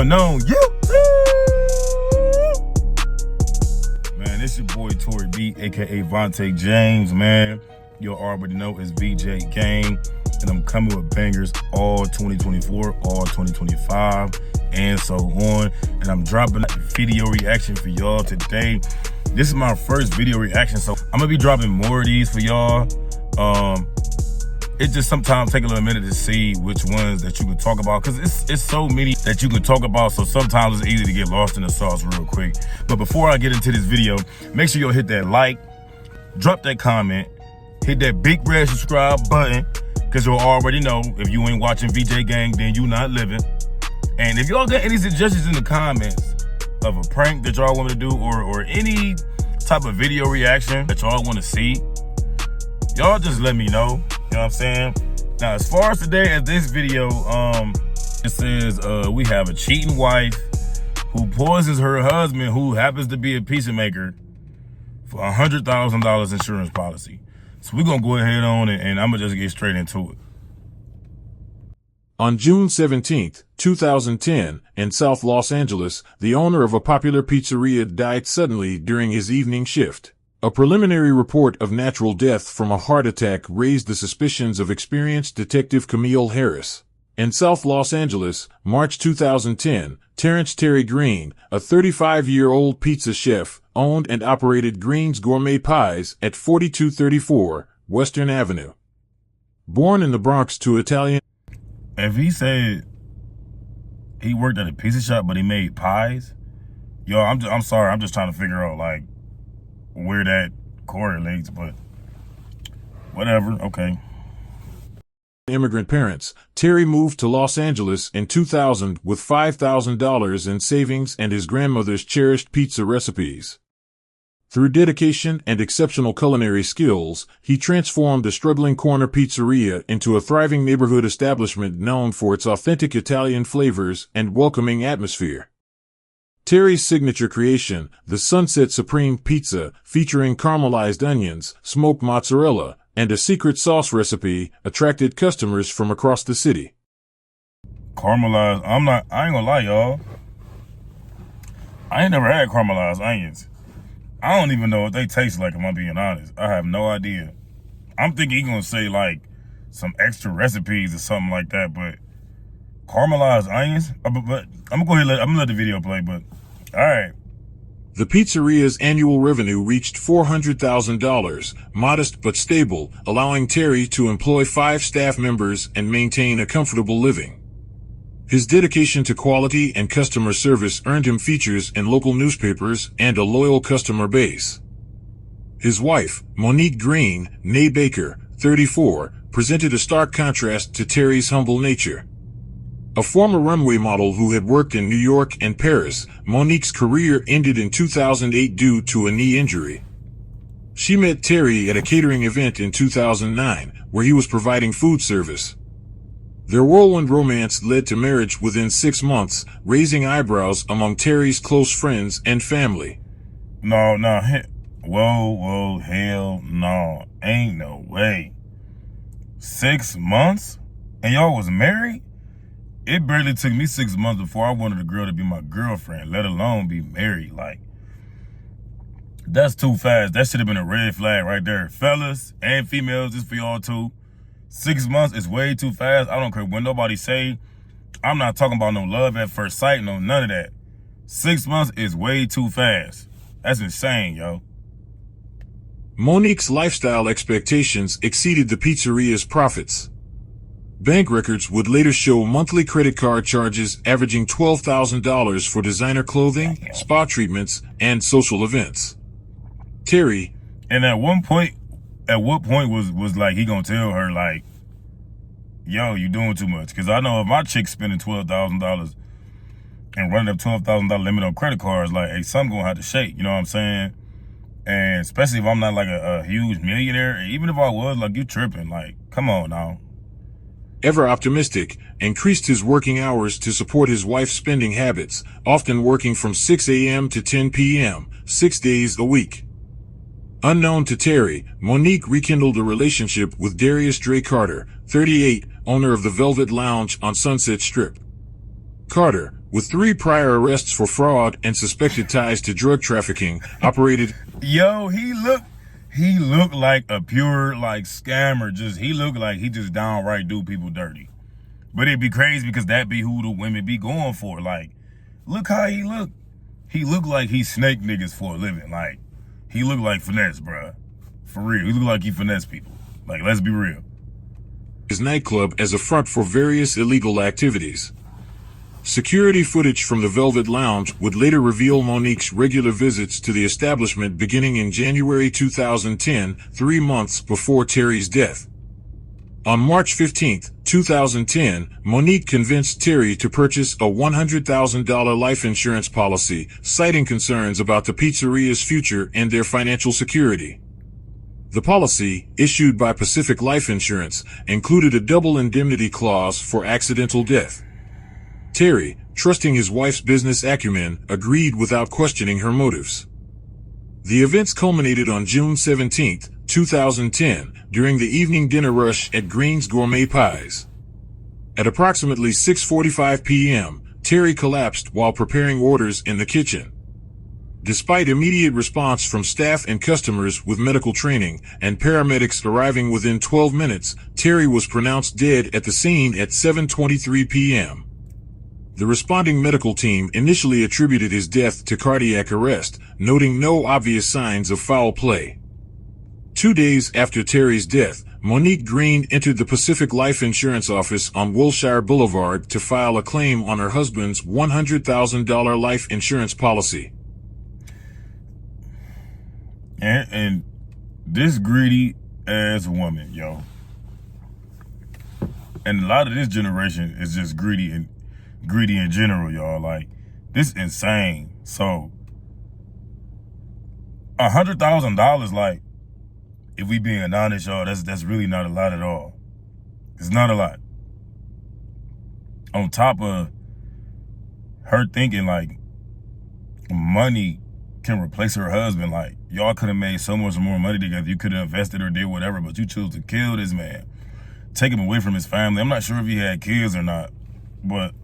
going on? Man, it's your boy Tory B, aka Vontae James, man. You already know it's VJ Gang, and I'm coming with bangers all 2024, all 2025, and so on. And I'm dropping a video reaction for y'all today. This is my first video reaction, so I'm gonna be dropping more of these for y'all. It just sometimes take a little minute to see which ones that you can talk about, because it's so many that you can talk about, so sometimes it's easy to get lost in the sauce real quick. But before I get into this video, make sure you'll hit that like, drop that comment, hit that big red subscribe button, because you'll already know if you ain't watching VJ Gang, then you not living. And if y'all got any suggestions in the comments of a prank that y'all want me to do, or any type of video reaction that y'all want to see, y'all just let me know. You know what I'm saying? Now, as far as today, as this video, it says we have a cheating wife who poisons her husband, who happens to be a pizza maker, for $100,000 insurance policy. So we're gonna go ahead on and I'm gonna just get straight into it. On June 17th, 2010, in South Los Angeles, the owner of a popular pizzeria died suddenly during his evening shift. A preliminary report of natural death from a heart attack raised the suspicions of experienced Detective Camille Harris. In South Los Angeles, March 2010, Terrence Terry Green, a 35-year-old pizza chef, owned and operated Green's Gourmet Pies at 4234 Western Avenue. Born in the Bronx to Italian... If he said he worked at a pizza shop but he made pies, yo, I'm sorry, I'm just trying to figure out, like, where that correlates, but whatever, okay. Immigrant parents, Terry moved to Los Angeles in 2000 with $5,000 in savings and his grandmother's cherished pizza recipes. Through dedication and exceptional culinary skills, he transformed a struggling corner pizzeria into a thriving neighborhood establishment known for its authentic Italian flavors and welcoming atmosphere. Terry's signature creation, the Sunset Supreme Pizza, featuring caramelized onions, smoked mozzarella, and a secret sauce recipe, attracted customers from across the city. Caramelized, I ain't gonna lie, y'all. I ain't never had caramelized onions. I don't even know what they taste like, if I'm being honest. I have no idea. I'm thinking he's gonna say, like, some extra recipes or something like that, but caramelized onions? But I'm gonna go ahead and let the video play, but all right. The pizzeria's annual revenue reached $400,000, modest but stable, allowing Terry to employ 5 staff members and maintain a comfortable living. His dedication to quality and customer service earned him features in local newspapers and a loyal customer base. His wife, Monique Green, née Baker, 34, presented a stark contrast to Terry's humble nature. A former runway model who had worked in New York and Paris, Monique's career ended in 2008 due to a knee injury. She met Terry at a catering event in 2009, where he was providing food service. Their whirlwind romance led to marriage within 6 months, raising eyebrows among Terry's close friends and family. No, whoa, hell no, ain't no way. 6 months? And y'all was married? It barely took me 6 months before I wanted a girl to be my girlfriend, let alone be married. Like, that's too fast. That should have been a red flag right there. Fellas and females, this for y'all too. 6 months is way too fast. I don't care what nobody say. I'm not talking about no love at first sight, no none of that. 6 months is way too fast. That's insane, yo. Monique's lifestyle expectations exceeded the pizzeria's profits. Bank records would later show monthly credit card charges averaging $12,000 for designer clothing, spa treatments, and social events. Terry... And at what point was like he gonna tell her, like, yo, you doing too much? Because I know if my chick's spending $12,000 and running up $12,000 limit on credit cards, like, hey, something gonna have to shake, you know what I'm saying? And especially if I'm not like a huge millionaire, even if I was, like, you tripping, like, come on now. Ever optimistic, increased his working hours to support his wife's spending habits, often working from 6 a.m. to 10 p.m., 6 days a week. Unknown to Terry, Monique rekindled a relationship with Darius Dre Carter, 38, owner of the Velvet Lounge on Sunset Strip. Carter, with 3 prior arrests for fraud and suspected ties to drug trafficking, operated. Yo, he looked like a pure like scammer. He looked like he just downright do people dirty. But it'd be crazy because that be who the women be going for. Like, look how he look. He looked like he snake niggas for a living. Like, he looked like finesse, bruh. For real. He looked like he finesse people. Like, let's be real. His nightclub as a front for various illegal activities. Security footage from the Velvet Lounge would later reveal Monique's regular visits to the establishment beginning in January 2010, 3 months before Terry's death. On March 15, 2010, Monique convinced Terry to purchase a $100,000 life insurance policy, citing concerns about the pizzeria's future and their financial security. The policy, issued by Pacific Life Insurance, included a double indemnity clause for accidental death. Terry, trusting his wife's business acumen, agreed without questioning her motives. The events culminated on June 17, 2010, during the evening dinner rush at Green's Gourmet Pies. At approximately 6:45 p.m., Terry collapsed while preparing orders in the kitchen. Despite immediate response from staff and customers with medical training and paramedics arriving within 12 minutes, Terry was pronounced dead at the scene at 7:23 p.m. The responding medical team initially attributed his death to cardiac arrest, noting no obvious signs of foul play. 2 days after Terry's death, Monique Green entered the Pacific Life Insurance office on Wilshire Boulevard to file a claim on her husband's $100,000 life insurance policy. And this greedy ass woman, yo. And a lot of this generation is just greedy in general, y'all. Like, this is insane. So, $100,000, like, if we being honest, y'all, that's really not a lot at all. It's not a lot. On top of her thinking, like, money can replace her husband. Like, y'all could have made so much more money together. You could have invested or did whatever, but you chose to kill this man. Take him away from his family. I'm not sure if he had kids or not, but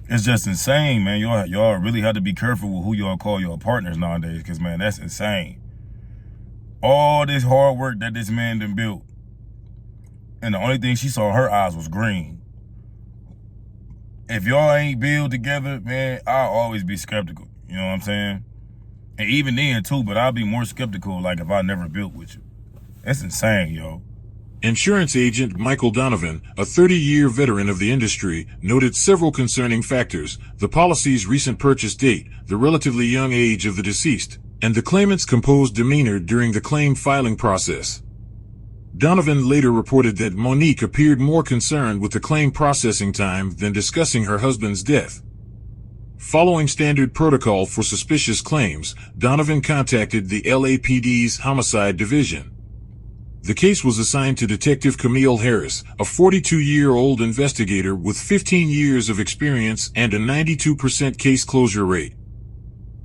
it's just insane, man. Y'all really have to be careful with who y'all call your partners nowadays, because, man, that's insane. All this hard work that this man done built, and the only thing she saw in her eyes was green. If y'all ain't build together, man, I'll always be skeptical. You know what I'm saying? And even then, too, but I'll be more skeptical, like, if I never built with you. That's insane, yo. Insurance agent Michael Donovan, a 30-year veteran of the industry, noted several concerning factors: the policy's recent purchase date, the relatively young age of the deceased, and the claimant's composed demeanor during the claim filing process. Donovan later reported that Monique appeared more concerned with the claim processing time than discussing her husband's death. Following standard protocol for suspicious claims, Donovan contacted the LAPD's Homicide Division. The case was assigned to Detective Camille Harris, a 42-year-old investigator with 15 years of experience and a 92% case closure rate.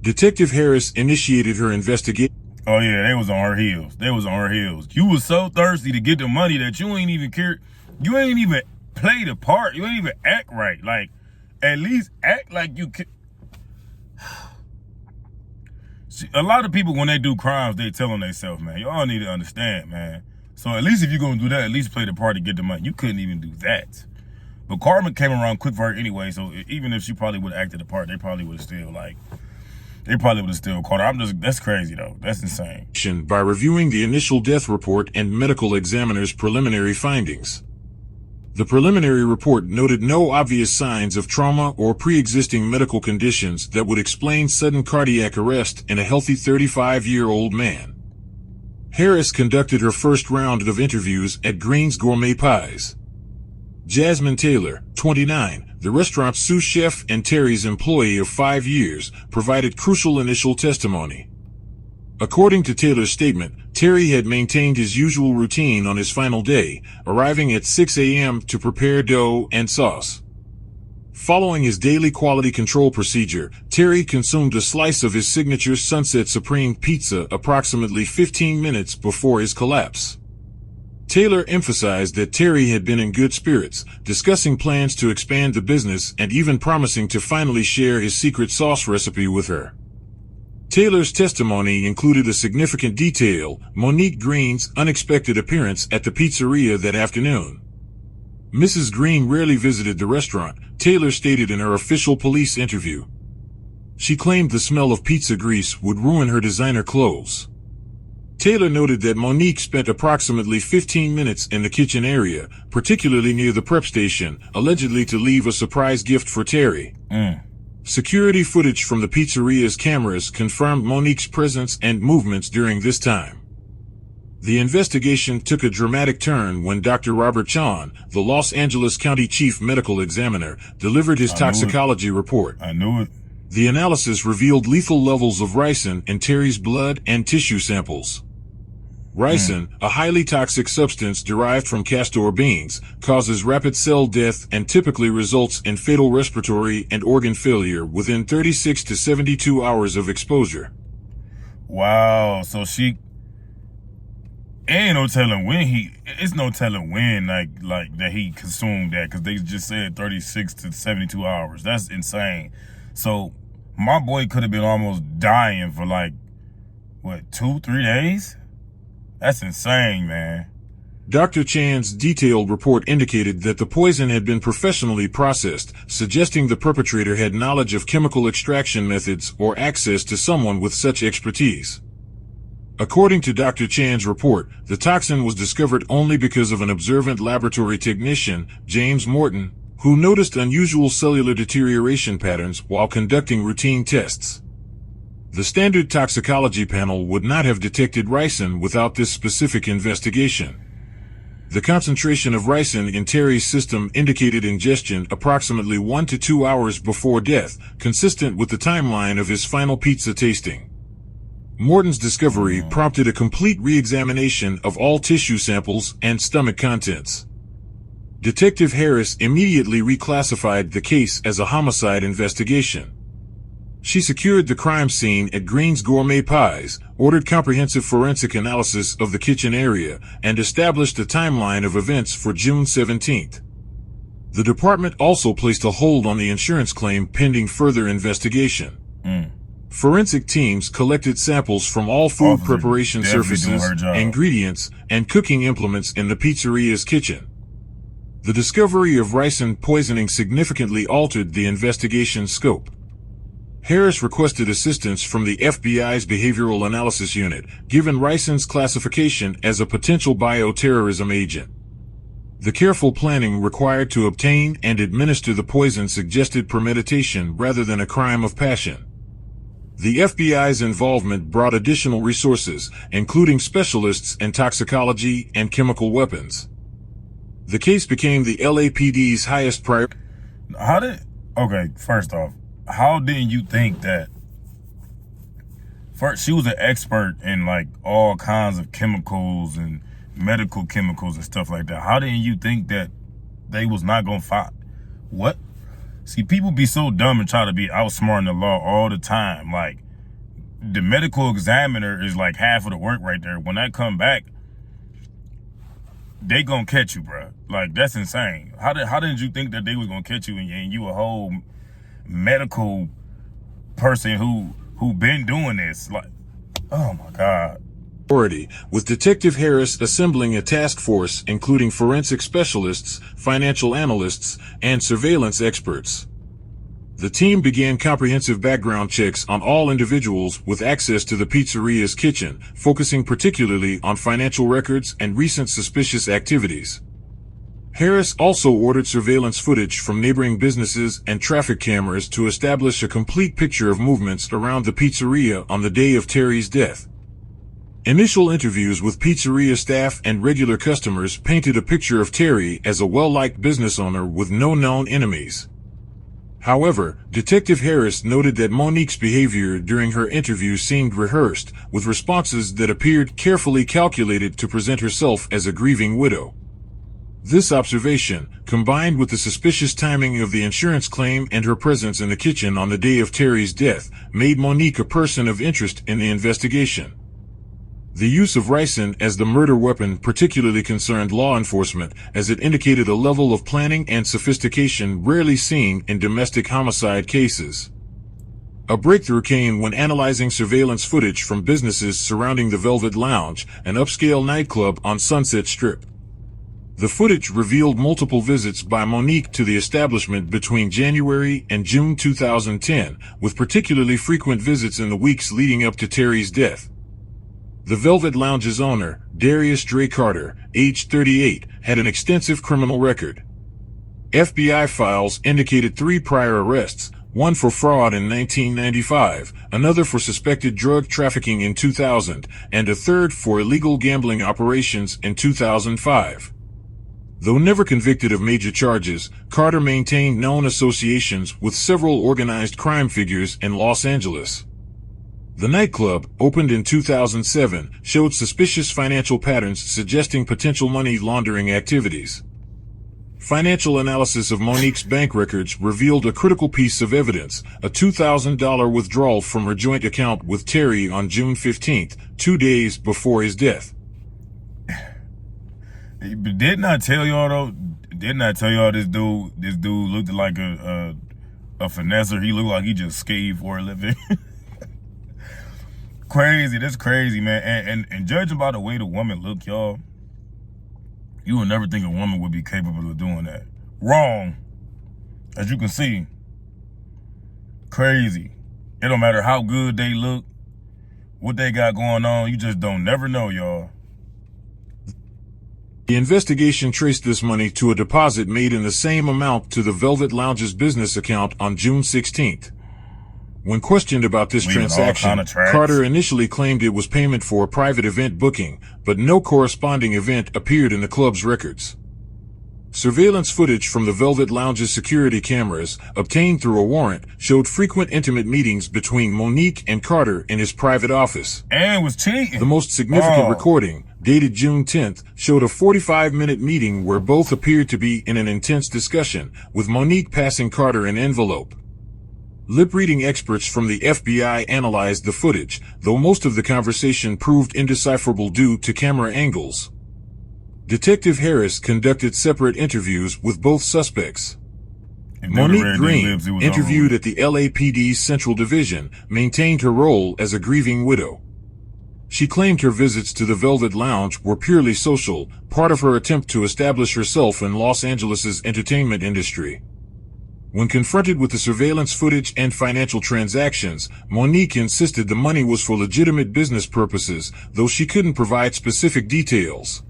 Detective Harris initiated her investigation. Oh yeah, they was on her heels. They was on her heels. You was so thirsty to get the money that you ain't even care. You ain't even play the part. You ain't even act right. Like, at least act like you can. See, a lot of people, when they do crimes, they telling themselves, man, y'all need to understand, man. So at least if you're going to do that, at least play the part to get the money. You couldn't even do that. But karma came around quick for her anyway, so even if she probably would have acted the part, they probably would have still, like, caught her. That's crazy, though. That's insane. By reviewing the initial death report and medical examiner's preliminary findings. The preliminary report noted no obvious signs of trauma or pre-existing medical conditions that would explain sudden cardiac arrest in a healthy 35-year-old man. Harris conducted her first round of interviews at Green's Gourmet Pies. Jasmine Taylor, 29, the restaurant's sous chef and Terry's employee of 5 years, provided crucial initial testimony. According to Taylor's statement, Terry had maintained his usual routine on his final day, arriving at 6 a.m. to prepare dough and sauce. Following his daily quality control procedure, Terry consumed a slice of his signature Sunset Supreme pizza approximately 15 minutes before his collapse. Taylor emphasized that Terry had been in good spirits, discussing plans to expand the business and even promising to finally share his secret sauce recipe with her. Taylor's testimony included a significant detail: Monique Green's unexpected appearance at the pizzeria that afternoon. Mrs. Green rarely visited the restaurant, Taylor stated in her official police interview. She claimed the smell of pizza grease would ruin her designer clothes. Taylor noted that Monique spent approximately 15 minutes in the kitchen area, particularly near the prep station, allegedly to leave a surprise gift for Terry. Security footage from the pizzeria's cameras confirmed Monique's presence and movements during this time. The investigation took a dramatic turn when Dr. Robert Chon, the Los Angeles County Chief Medical Examiner, delivered his toxicology report. I knew it. The analysis revealed lethal levels of ricin in Terry's blood and tissue samples. Ricin, a highly toxic substance derived from castor beans, causes rapid cell death and typically results in fatal respiratory and organ failure within 36 to 72 hours of exposure. Wow, so ain't no telling when it's no telling when like that he consumed that, because they just said 36 to 72 hours. That's insane. So my boy could have been almost dying for like, what, 2-3 days? That's insane, man. Dr. Chan's detailed report indicated that the poison had been professionally processed, suggesting the perpetrator had knowledge of chemical extraction methods or access to someone with such expertise. According to Dr. Chan's report, the toxin was discovered only because of an observant laboratory technician, James Morton, who noticed unusual cellular deterioration patterns while conducting routine tests. The standard toxicology panel would not have detected ricin without this specific investigation. The concentration of ricin in Terry's system indicated ingestion approximately 1 to 2 hours before death, consistent with the timeline of his final pizza tasting. Morton's discovery prompted a complete re-examination of all tissue samples and stomach contents. Detective Harris immediately reclassified the case as a homicide investigation. She secured the crime scene at Green's Gourmet Pies, ordered comprehensive forensic analysis of the kitchen area, and established a timeline of events for June 17th. The department also placed a hold on the insurance claim pending further investigation. Forensic teams collected samples from all food preparation surfaces, ingredients, and cooking implements in the pizzeria's kitchen. The discovery of ricin poisoning significantly altered the investigation's scope. Harris requested assistance from the FBI's Behavioral Analysis Unit, given ricin's classification as a potential bioterrorism agent. The careful planning required to obtain and administer the poison suggested premeditation rather than a crime of passion. The FBI's involvement brought additional resources, including specialists in toxicology and chemical weapons. The case became the LAPD's highest priority. First off, how didn't you think that? First, she was an expert in like all kinds of chemicals and medical chemicals and stuff like that. How didn't you think that they was not gonna find? What? See, people be so dumb and try to be outsmarting the law all the time. Like, the medical examiner is like half of the work right there. When that come back, they gonna catch you, bro. Like, that's insane. How didn't you think that they was gonna catch you and you a whole medical person who been doing this? Like, oh my God. With Detective Harris assembling a task force including forensic specialists, financial analysts, and surveillance experts. The team began comprehensive background checks on all individuals with access to the pizzeria's kitchen, focusing particularly on financial records and recent suspicious activities. Harris also ordered surveillance footage from neighboring businesses and traffic cameras to establish a complete picture of movements around the pizzeria on the day of Terry's death. Initial interviews with pizzeria staff and regular customers painted a picture of Terry as a well-liked business owner with no known enemies. However, Detective Harris noted that Monique's behavior during her interview seemed rehearsed, with responses that appeared carefully calculated to present herself as a grieving widow. This observation, combined with the suspicious timing of the insurance claim and her presence in the kitchen on the day of Terry's death, made Monique a person of interest in the investigation. The use of ricin as the murder weapon particularly concerned law enforcement, as it indicated a level of planning and sophistication rarely seen in domestic homicide cases. A breakthrough came when analyzing surveillance footage from businesses surrounding the Velvet Lounge, an upscale nightclub on Sunset Strip. The footage revealed multiple visits by Monique to the establishment between January and June 2010, with particularly frequent visits in the weeks leading up to Terry's death. The Velvet Lounge's owner, Darius Dre Carter, aged 38, had an extensive criminal record. FBI files indicated 3 prior arrests, one for fraud in 1995, another for suspected drug trafficking in 2000, and a third for illegal gambling operations in 2005. Though never convicted of major charges, Carter maintained known associations with several organized crime figures in Los Angeles. The nightclub, opened in 2007, showed suspicious financial patterns suggesting potential money laundering activities. Financial analysis of Monique's bank records revealed a critical piece of evidence, a $2,000 withdrawal from her joint account with Terry on June 15th, 2 days before his death. Didn't I tell y'all though? Didn't I tell y'all this dude looked like a finesser? He looked like he just skated for a living. Crazy, that's crazy, man. And judging by the way the woman looked, y'all, you would never think a woman would be capable of doing that. Wrong. As you can see. Crazy. It don't matter how good they look, what they got going on, you just don't never know, y'all. The investigation traced this money to a deposit made in the same amount to the Velvet Lounge's business account on June 16th. When questioned about this transaction, Carter initially claimed it was payment for a private event booking, but no corresponding event appeared in the club's records. Surveillance footage from the Velvet Lounge's security cameras, obtained through a warrant, showed frequent intimate meetings between Monique and Carter in his private office. And was cheating. The most significant recording, dated June 10th, showed a 45-minute meeting where both appeared to be in an intense discussion, with Monique passing Carter an envelope. Lip-reading experts from the FBI analyzed the footage, though most of the conversation proved indecipherable due to camera angles. Detective Harris conducted separate interviews with both suspects. Monique Green, interviewed at the LAPD's Central Division, maintained her role as a grieving widow. She claimed her visits to the Velvet Lounge were purely social, part of her attempt to establish herself in Los Angeles's entertainment industry. When confronted with the surveillance footage and financial transactions, Monique insisted the money was for legitimate business purposes, though she couldn't provide specific details.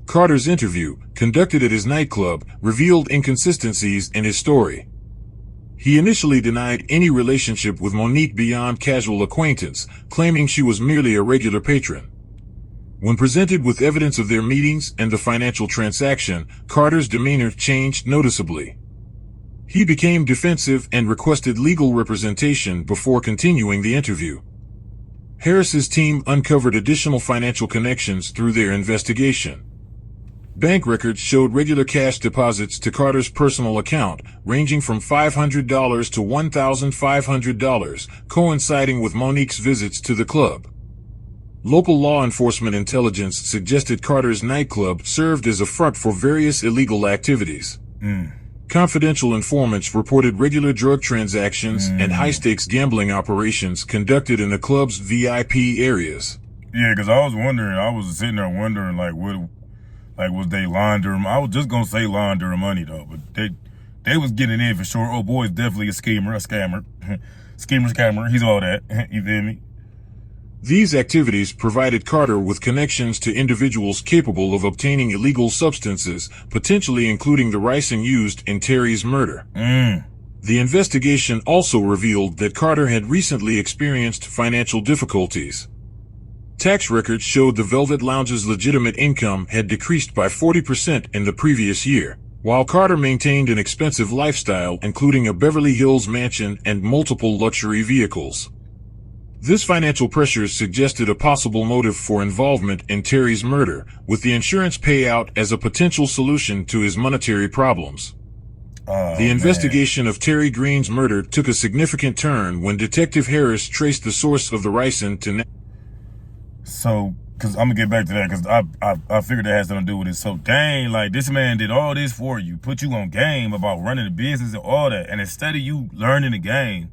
Carter's interview, conducted at his nightclub, revealed inconsistencies in his story. He initially denied any relationship with Monique beyond casual acquaintance, claiming she was merely a regular patron. When presented with evidence of their meetings and the financial transaction, Carter's demeanor changed noticeably. He became defensive and requested legal representation before continuing the interview. Harris's team uncovered additional financial connections through their investigation. Bank records showed regular cash deposits to Carter's personal account, ranging from $500 to $1,500, coinciding with Monique's visits to the club. Local law enforcement intelligence suggested Carter's nightclub served as a front for various illegal activities. Confidential informants reported regular drug transactions and high-stakes gambling operations conducted in the club's VIP areas. Yeah, because I was sitting there wondering, was they laundering? I was just gonna say laundering money though, but they was getting in for sure. Oh, boy's definitely a scammer, scammer. He's all that. You feel me? These activities provided Carter with connections to individuals capable of obtaining illegal substances, potentially including the ricin used in Terry's murder. The investigation also revealed that Carter had recently experienced financial difficulties. Tax records showed the Velvet Lounge's legitimate income had decreased by 40% in the previous year, while Carter maintained an expensive lifestyle, including a Beverly Hills mansion and multiple luxury vehicles. This financial pressure suggested a possible motive for involvement in Terry's murder, with the insurance payout as a potential solution to his monetary problems. The investigation of Terry Green's murder took a significant turn when Detective Harris traced the source of the ricin to So, cause I'm gonna get back to that, cause I figured that has something to do with it. So, dang, like this man did all this for you, put you on game about running the business and all that, and instead of you learning the game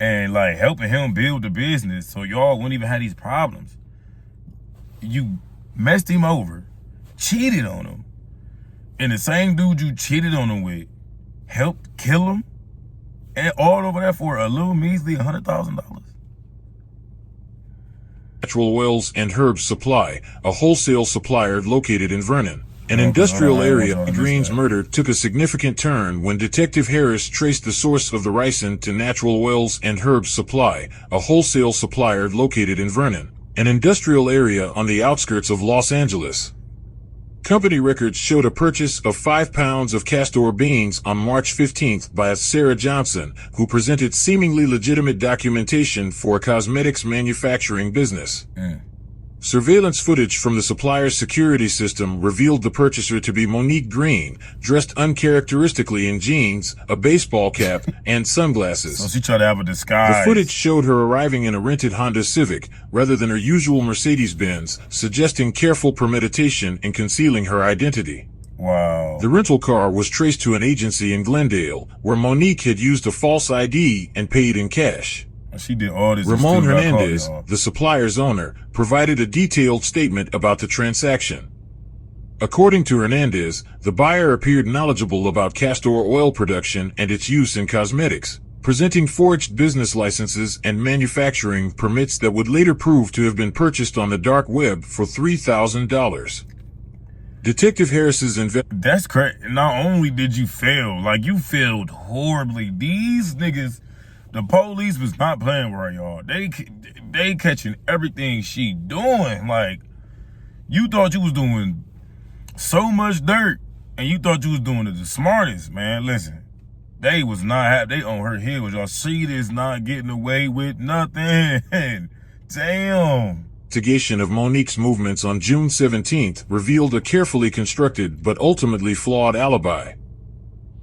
and like helping him build the business, so y'all wouldn't even have these problems, you messed him over, cheated on him, and the same dude you cheated on him with helped kill him, and all over that for a little measly $100,000. Natural Oils and Herbs Supply, a wholesale supplier located in Vernon, an industrial area. Green's murder took a significant turn when Detective Harris traced the source of the ricin to Natural Oils and Herbs Supply, a wholesale supplier located in Vernon, an industrial area on the outskirts of Los Angeles. Company records showed a purchase of 5 pounds of castor beans on March 15th by a Sarah Johnson, who presented seemingly legitimate documentation for a cosmetics manufacturing business. Surveillance footage from the supplier's security system revealed the purchaser to be Monique Green, dressed uncharacteristically in jeans, a baseball cap, and sunglasses. So she tried to have a disguise. The footage showed her arriving in a rented Honda Civic rather than her usual Mercedes-Benz, suggesting careful premeditation in concealing her identity. Wow. The rental car was traced to an agency in Glendale, where Monique had used a false ID and paid in cash. She did all this. Ramon Hernandez, the supplier's owner, provided a detailed statement about the transaction. According to Hernandez, the buyer appeared knowledgeable about castor oil production and its use in cosmetics, presenting forged business licenses and manufacturing permits that would later prove to have been purchased on the dark web for $3,000. Detective Harris's That's crazy. Not only did you fail, like you failed horribly. These niggas, the police was not playing right, y'all. They catching everything she doing. Like, you thought you was doing so much dirt, and you thought you was doing it the smartest, man. Listen, they was not they on her heels, y'all. She is not getting away with nothing. Damn. Investigation of Monique's movements on June 17th revealed a carefully constructed but ultimately flawed alibi.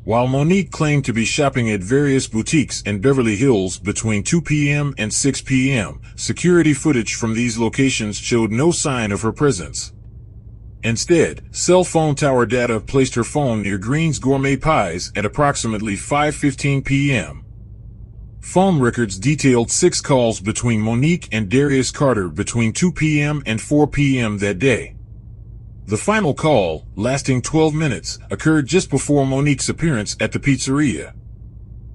While Monique claimed to be shopping at various boutiques in Beverly Hills between 2 p.m. and 6 p.m., security footage from these locations showed no sign of her presence. Instead, cell phone tower data placed her phone near Green's Gourmet Pies at approximately 5:15 p.m. Phone records detailed 6 calls between Monique and Darius Carter between 2 p.m. and 4 p.m. that day. The final call, lasting 12 minutes, occurred just before Monique's appearance at the pizzeria.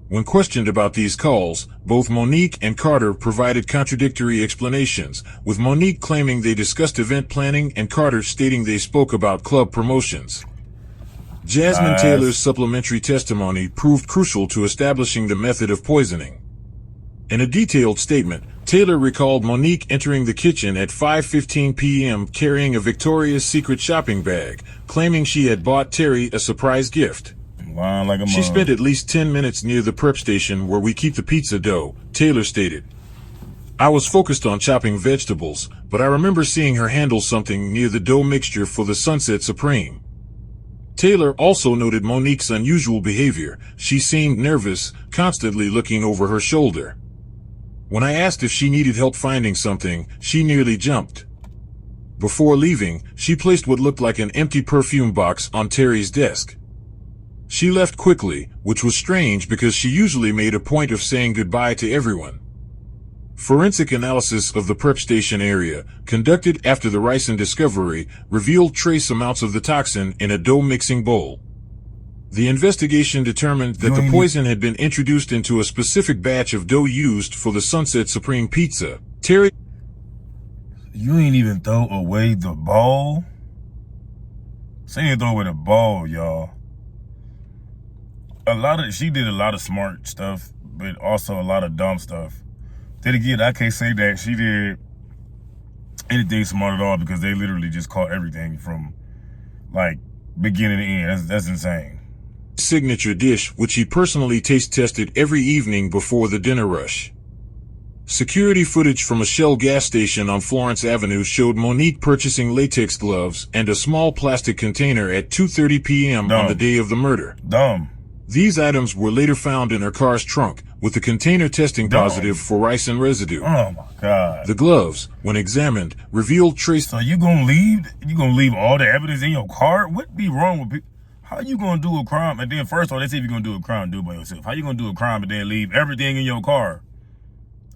When questioned about these calls, both Monique and Carter provided contradictory explanations, with Monique claiming they discussed event planning and Carter stating they spoke about club promotions. Jasmine Taylor's supplementary testimony proved crucial to establishing the method of poisoning. In a detailed statement, Taylor recalled Monique entering the kitchen at 5:15 p.m. carrying a Victoria's Secret shopping bag, claiming she had bought Terry a surprise gift. She spent at least 10 minutes near the prep station where we keep the pizza dough, Taylor stated. I was focused on chopping vegetables, but I remember seeing her handle something near the dough mixture for the Sunset Supreme. Taylor also noted Monique's unusual behavior. She seemed nervous, constantly looking over her shoulder. When I asked if she needed help finding something, she nearly jumped. Before leaving, she placed what looked like an empty perfume box on Terry's desk. She left quickly, which was strange because she usually made a point of saying goodbye to everyone. Forensic analysis of the prep station area, conducted after the ricin discovery, revealed trace amounts of the toxin in a dough mixing bowl. The investigation determined that the poison had been introduced into a specific batch of dough used for the Sunset Supreme pizza. Terry, you ain't even throw away the ball? She didn't throw away the ball, y'all. She did a lot of smart stuff, but also a lot of dumb stuff. Then again, I can't say that she did anything smart at all because they literally just caught everything from, like, beginning to end. That's insane. Signature dish, which he personally taste tested every evening before the dinner rush. Security footage from a Shell gas station on Florence Avenue showed Monique purchasing latex gloves and a small plastic container at 2:30 p.m. on the day of the murder. Dumb. These items were later found in her car's trunk, with the container testing positive for ricin residue. Oh my God. The gloves, when examined, revealed trace. So you gonna leave all the evidence in your car? What be wrong with people? How you gonna do a crime and then first of all, let's see if you're gonna do a crime, do it by yourself. How you gonna do a crime and then leave everything in your car?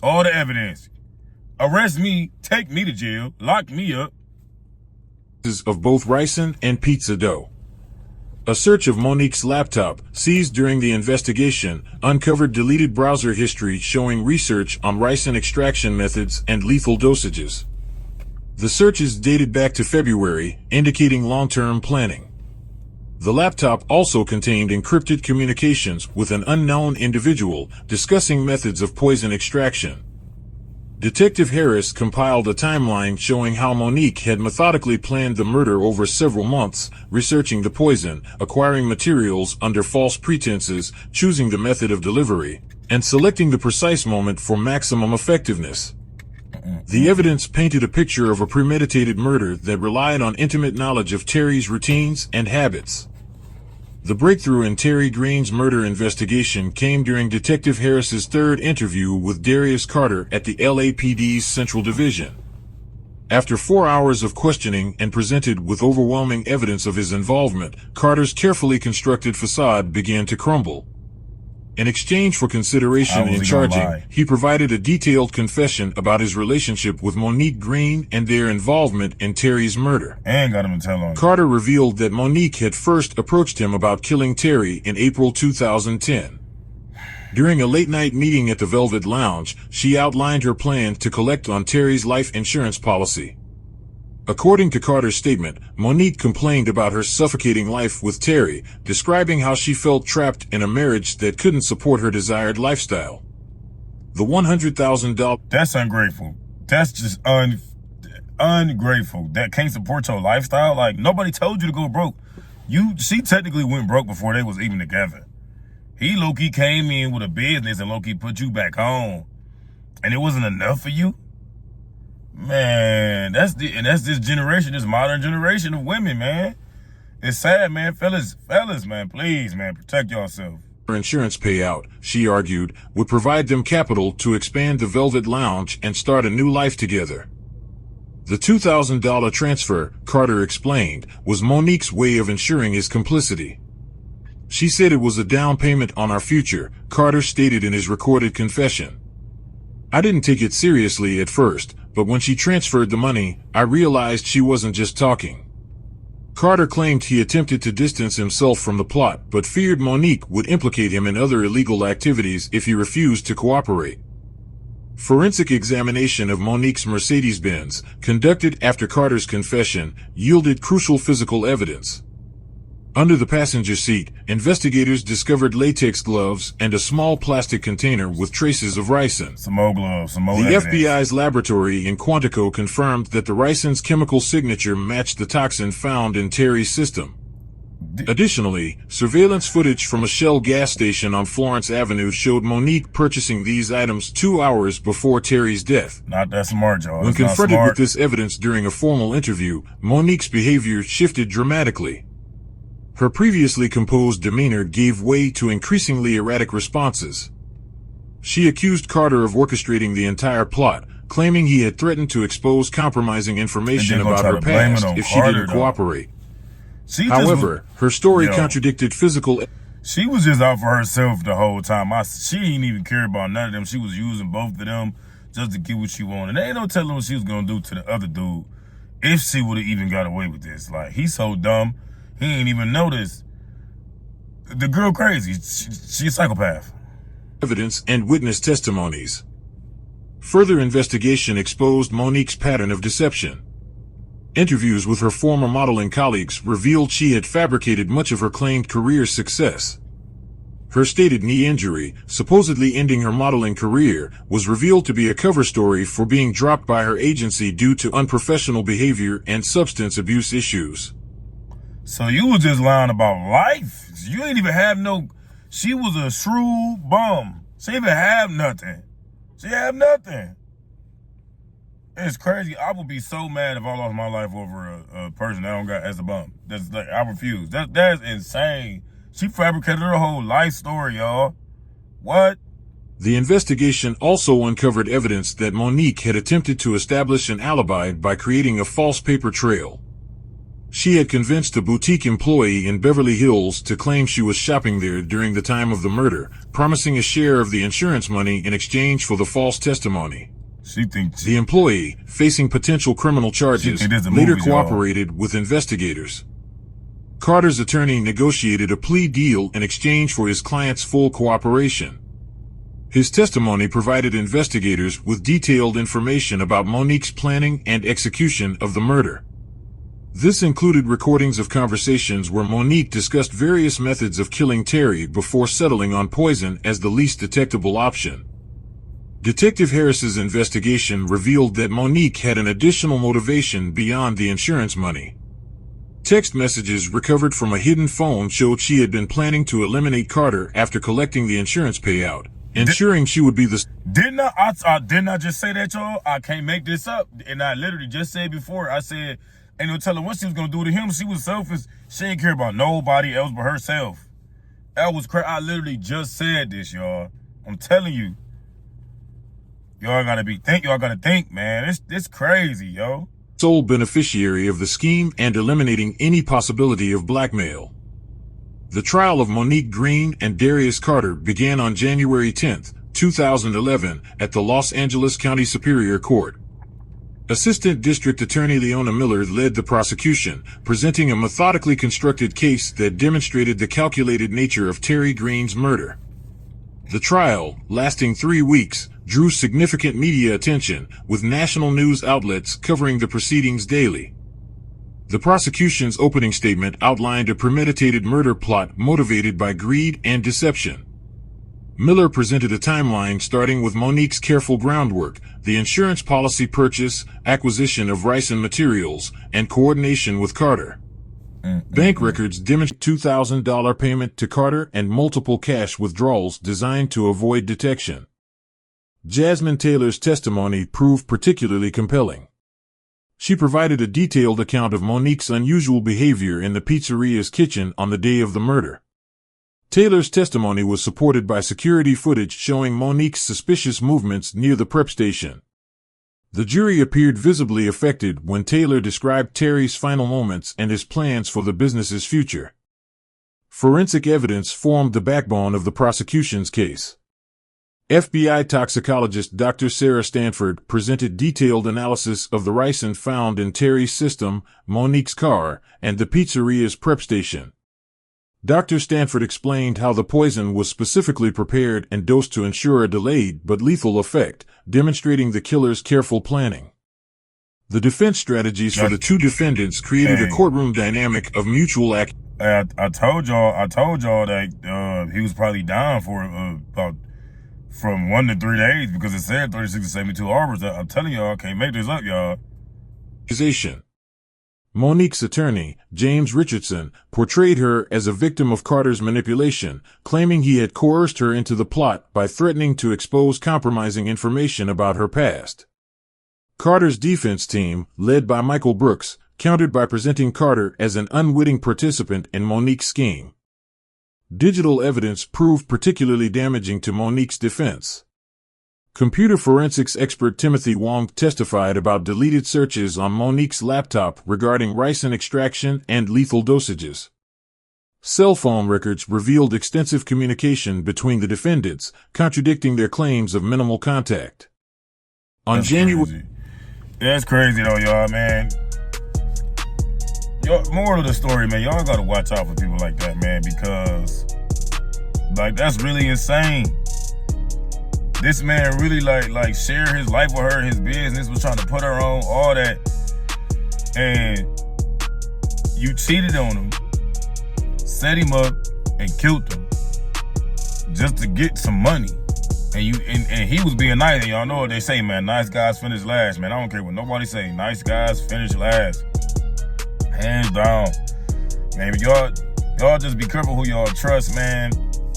All the evidence. Arrest me, take me to jail, lock me up. Of both ricin and pizza dough. A search of Monique's laptop, seized during the investigation, uncovered deleted browser history showing research on ricin extraction methods and lethal dosages. The searches dated back to February, indicating long-term planning. The laptop also contained encrypted communications with an unknown individual discussing methods of poison extraction. Detective Harris compiled a timeline showing how Monique had methodically planned the murder over several months, researching the poison, acquiring materials under false pretenses, choosing the method of delivery, and selecting the precise moment for maximum effectiveness. The evidence painted a picture of a premeditated murder that relied on intimate knowledge of Terry's routines and habits. The breakthrough in Terry Green's murder investigation came during Detective Harris's third interview with Darius Carter at the LAPD's Central Division. After 4 hours of questioning and presented with overwhelming evidence of his involvement, Carter's carefully constructed facade began to crumble. In exchange for consideration in charging, he provided a detailed confession about his relationship with Monique Green and their involvement in Terry's murder. And got him to tell on. Carter revealed that Monique had first approached him about killing Terry in April 2010. During a late-night meeting at the Velvet Lounge, she outlined her plan to collect on Terry's life insurance policy. According to Carter's statement, Monique complained about her suffocating life with Terry, describing how she felt trapped in a marriage that couldn't support her desired lifestyle. The $100,000... That's ungrateful. That's just ungrateful. That can't support your lifestyle? Like, nobody told you to go broke. She technically went broke before they was even together. He low-key came in with a business and low-key put you back home. And it wasn't enough for you? Man, that's this generation, this modern generation of women, man. It's sad, man. Fellas, man, please, man, protect yourself. Her insurance payout, she argued, would provide them capital to expand the Velvet Lounge and start a new life together. The $2,000 transfer, Carter explained, was Monique's way of ensuring his complicity. She said it was a down payment on our future, Carter stated in his recorded confession. I didn't take it seriously at first, but when she transferred the money, I realized she wasn't just talking. Carter claimed he attempted to distance himself from the plot, but feared Monique would implicate him in other illegal activities if he refused to cooperate. Forensic examination of Monique's Mercedes-Benz, conducted after Carter's confession, yielded crucial physical evidence. Under the passenger seat, investigators discovered latex gloves and a small plastic container with traces of ricin. Some more gloves, some more The evidence. FBI's laboratory in Quantico confirmed that the ricin's chemical signature matched the toxin found in Terry's system. Additionally, surveillance footage from a Shell gas station on Florence Avenue showed Monique purchasing these items 2 hours before Terry's death. Not that smart, y'all. When That's not confronted smart. with this evidence during a formal interview, Monique's behavior shifted dramatically. Her previously composed demeanor gave way to increasingly erratic responses. She accused Carter of orchestrating the entire plot, claiming he had threatened to expose compromising information And then gonna about try her to blame it past on if she Carter, didn't though. cooperate. However, her story Yo. contradicted physical... She was just out for herself the whole time. She didn't even care about none of them. She was using both of them just to get what she wanted. There ain't no telling what she was gonna do to the other dude if she would have even got away with this. Like, he's so dumb, he ain't even noticed. The girl crazy. She's a psychopath. Evidence and witness testimonies. Further investigation exposed Monique's pattern of deception. Interviews with her former modeling colleagues revealed she had fabricated much of her claimed career success. Her stated knee injury, supposedly ending her modeling career, was revealed to be a cover story for being dropped by her agency due to unprofessional behavior and substance abuse issues. So you was just lying about life. You ain't even have no... She was a shrew bum. She didn't even have nothing. She have nothing. It's crazy. I would be so mad if I lost my life over a person that I don't got as a bum. That's like, I refuse. That's insane. She fabricated her whole life story, y'all. What? The investigation also uncovered evidence that Monique had attempted to establish an alibi by creating a false paper trail. She had convinced a boutique employee in Beverly Hills to claim she was shopping there during the time of the murder, promising a share of the insurance money in exchange for the false testimony. The employee, facing potential criminal charges, later cooperated with investigators. Carter's attorney negotiated a plea deal in exchange for his client's full cooperation. His testimony provided investigators with detailed information about Monique's planning and execution of the murder. This included recordings of conversations where Monique discussed various methods of killing Terry before settling on poison as the least detectable option. Detective Harris's investigation revealed that Monique had an additional motivation beyond the insurance money. Text messages recovered from a hidden phone showed she had been planning to eliminate Carter after collecting the insurance payout, ensuring she would be the... Didn't I just say that, y'all? I can't make this up. And I literally just said before, I said, ain't no telling what she was going to do to him. She was selfish. She didn't care about nobody else but herself. That was crazy. I literally just said this, y'all. I'm telling you. Y'all gotta think, man. It's crazy, yo. Sole beneficiary of the scheme and eliminating any possibility of blackmail. The trial of Monique Green and Darius Carter began on January 10, 2011, at the Los Angeles County Superior Court. Assistant District Attorney Leona Miller led the prosecution, presenting a methodically constructed case that demonstrated the calculated nature of Terry Green's murder. The trial, lasting 3 weeks, drew significant media attention, with national news outlets covering the proceedings daily. The prosecution's opening statement outlined a premeditated murder plot motivated by greed and deception. Miller presented a timeline starting with Monique's careful groundwork, the insurance policy purchase, acquisition of ricin materials, and coordination with Carter. Bank records demonstrate $2,000 payment to Carter and multiple cash withdrawals designed to avoid detection. Jasmine Taylor's testimony proved particularly compelling. She provided a detailed account of Monique's unusual behavior in the pizzeria's kitchen on the day of the murder. Taylor's testimony was supported by security footage showing Monique's suspicious movements near the prep station. The jury appeared visibly affected when Taylor described Terry's final moments and his plans for the business's future. Forensic evidence formed the backbone of the prosecution's case. FBI toxicologist Dr. Sarah Stanford presented detailed analysis of the ricin found in Terry's system, Monique's car, and the pizzeria's prep station. Dr. Stanford explained how the poison was specifically prepared and dosed to ensure a delayed but lethal effect, demonstrating the killer's careful planning. The defense strategies for the two defendants created a courtroom dynamic of mutual act. I told y'all that he was probably down for about from 1 to 3 days because it said 36 to 72 hours. I'm telling y'all, I can't make this up, y'all. Monique's attorney, James Richardson, portrayed her as a victim of Carter's manipulation, claiming he had coerced her into the plot by threatening to expose compromising information about her past. Carter's defense team, led by Michael Brooks, countered by presenting Carter as an unwitting participant in Monique's scheme. Digital evidence proved particularly damaging to Monique's defense. Computer forensics expert Timothy Wong testified about deleted searches on Monique's laptop regarding ricin extraction and lethal dosages. Cell phone records revealed extensive communication between the defendants, contradicting their claims of minimal contact. That's crazy though, y'all, man. Moral of the story, man, y'all gotta watch out for people like that, man, because, like, that's really insane. This man really, like shared his life with her, his business, was trying to put her on, all that, and you cheated on him, set him up, and killed him just to get some money. And he was being nice, and y'all know what they say, man, nice guys finish last, man. I don't care what nobody say, nice guys finish last. Hands down. Man, y'all just be careful who y'all trust, man.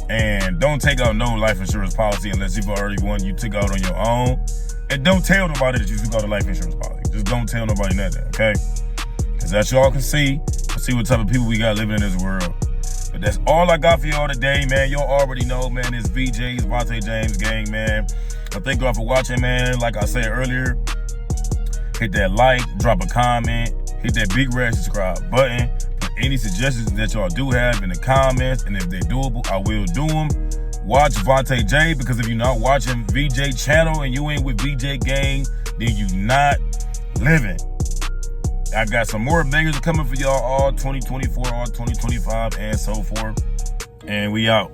And don't take out no life insurance policy unless you've already one you took out on your own. And don't tell nobody that you took out a life insurance policy. Just don't tell nobody that, okay? Because as y'all can see what type of people we got living in this world. But that's all I got for y'all today, man. Y'all already know, man, it's VJ's Vontae James gang, man. I thank y'all for watching, man. Like I said earlier, hit that like, drop a comment, hit that big red subscribe button. Put any suggestions that y'all do have in the comments, and if they're doable, I will do them. Watch Vontae J, because if you're not watching VJ channel and you ain't with VJ gang, then you not living. I got some more bangers coming for y'all all 2024, all 2025, and so forth. And we out.